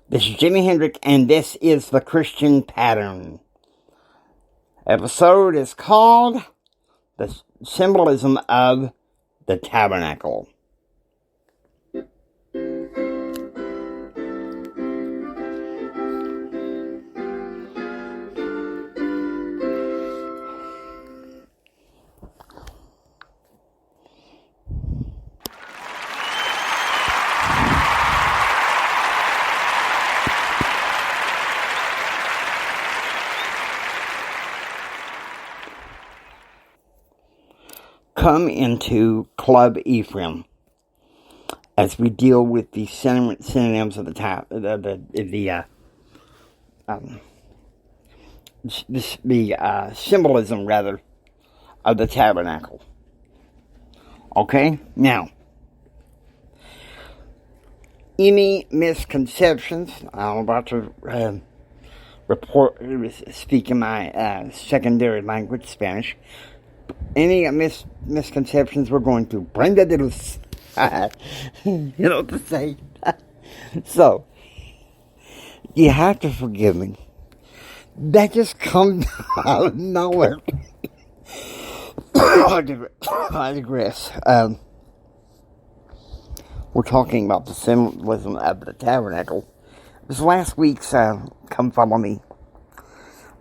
This is Jimi Hendrix, and this is the Christian Pattern. Episode is called The Symbolism of the Tabernacle. Come into Club Ephraim as we deal with the synonyms of the symbolism rather of the tabernacle. Okay, now any misconceptions? I'm about to speak in my secondary language, Spanish. Any misconceptions, we're going to bring that to the side. You know what to say. So, you have to forgive me. That just comes out of nowhere. I digress. We're talking about the symbolism of the tabernacle. This last week's Come Follow Me.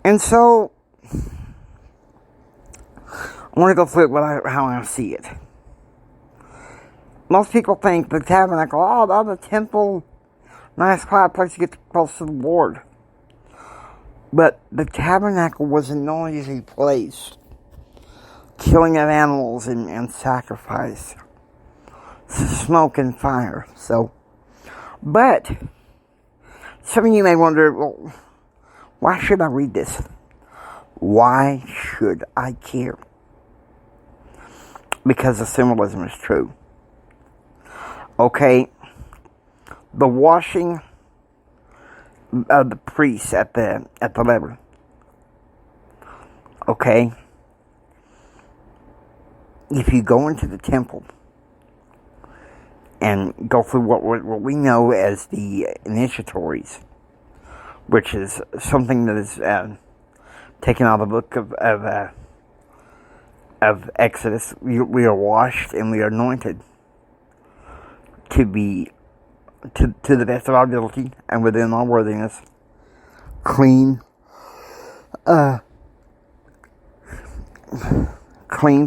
And so, I want to go through it how I see it. Most people think the tabernacle, the temple, nice quiet place to get close to the Lord. But the tabernacle was a noisy place. Killing of animals and sacrifice. Smoke and fire. But some of you may wonder, well, why should I read this? Why should I care? Because the symbolism is true. Okay, the washing of the priests at the lever. Okay, if you go into the temple and go through what we know as the initiatories, which is something that is taken out of the book of Exodus, we are washed and we are anointed to be, to the best of our ability and within our worthiness, clean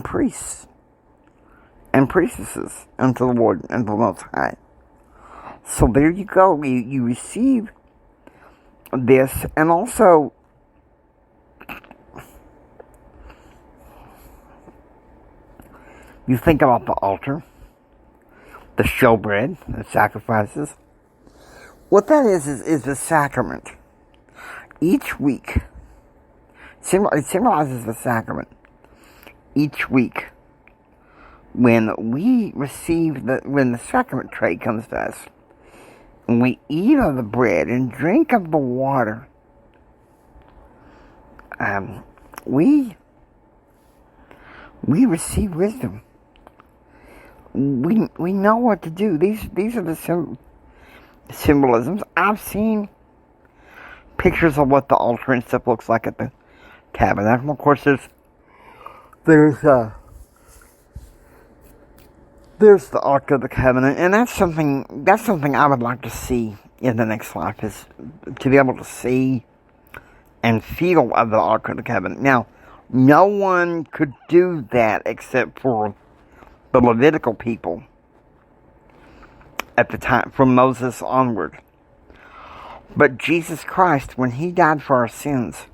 priests and priestesses unto the Lord and the Most High. So there you go. You receive this, and also you think about the altar, the showbread, the sacrifices. What that is a sacrament. Each week, it symbolizes the sacrament. Each week, when we receive when the sacrament tray comes to us, and we eat of the bread and drink of the water, we receive wisdom. We know what to do. These are the symbolisms. I've seen pictures of what the altar and stuff looks like at the tabernacle. Of course, there's the Ark of the Covenant, and that's something I would like to see in the next life, is to be able to see and feel of the Ark of the Covenant. Now, no one could do that except for the Levitical people at the time, from Moses onward. But Jesus Christ, when He died for our sins,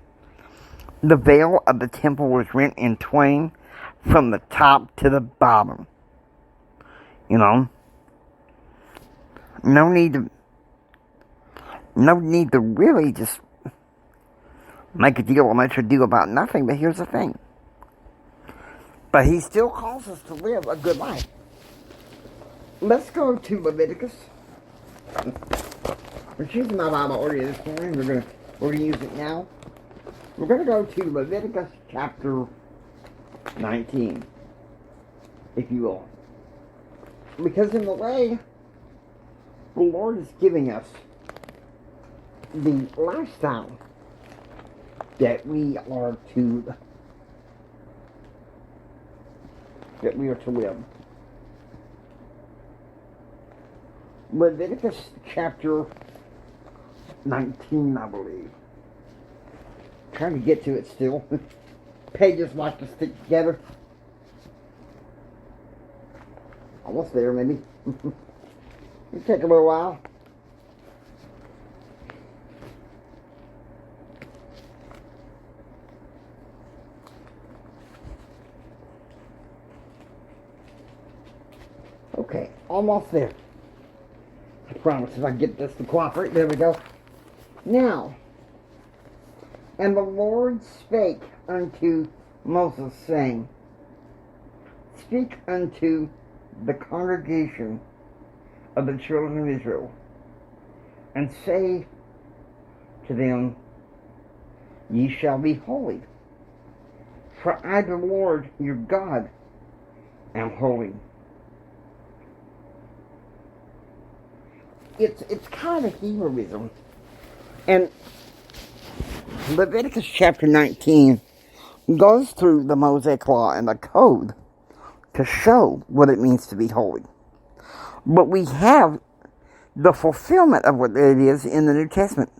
the veil of the temple was rent in twain from the top to the bottom. You know, no need to really just make a deal about nothing. But here's the thing. But He still calls us to live a good life. Let's go to Leviticus. We're choosing my Bible order this morning. We're gonna use it now. We're gonna go to Leviticus chapter 19, if you will. Because in the way the Lord is giving us the lifestyle that we are to live. Leviticus Chapter 19, I believe. Trying to get to it still. Pages like to stick together. Almost there, maybe. It'll take a little while. Okay, almost there. I promise if I get this to cooperate. There we go. Now, and the Lord spake unto Moses, saying, Speak unto the congregation of the children of Israel, and say to them, Ye shall be holy, for I, the Lord your God, am holy. It's kind of Hebrewism. And Leviticus chapter 19 goes through the Mosaic Law and the Code to show what it means to be holy. But we have the fulfillment of what it is in the New Testament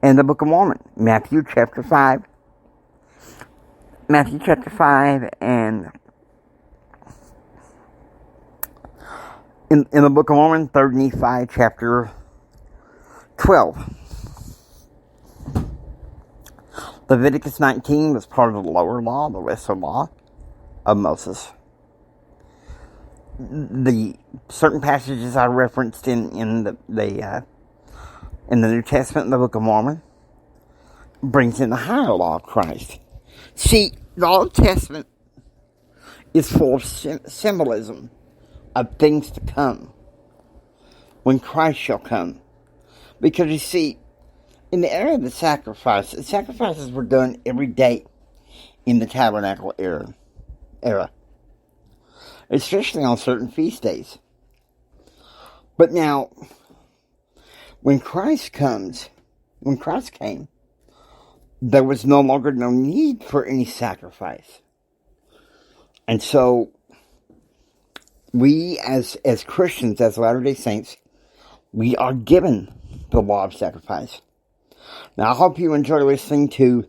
and the Book of Mormon. Matthew chapter 5 and in the Book of Mormon, 3rd Nephi chapter 12. Leviticus 19 was part of the lower law, the lesser law of Moses. The certain passages I referenced in the New Testament, in the Book of Mormon, brings in the higher law of Christ. See, the Old Testament is full of symbolism of things to come when Christ shall come. Because you see, in the era of the sacrifices were done every day in the Tabernacle era, especially on certain feast days. But now, when Christ came, there was no longer no need for any sacrifice. And so, we as Christians, as Latter-day Saints, we are given the law of sacrifice. Now, I hope you enjoy listening to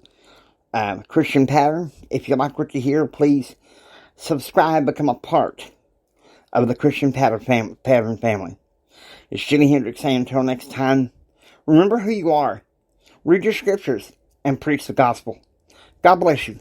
Christian Pattern. If you like what you hear, please subscribe, become a part of the Christian Pattern family. It's Jimmy Hendricks saying until next time, remember who you are, read your scriptures, and preach the gospel. God bless you.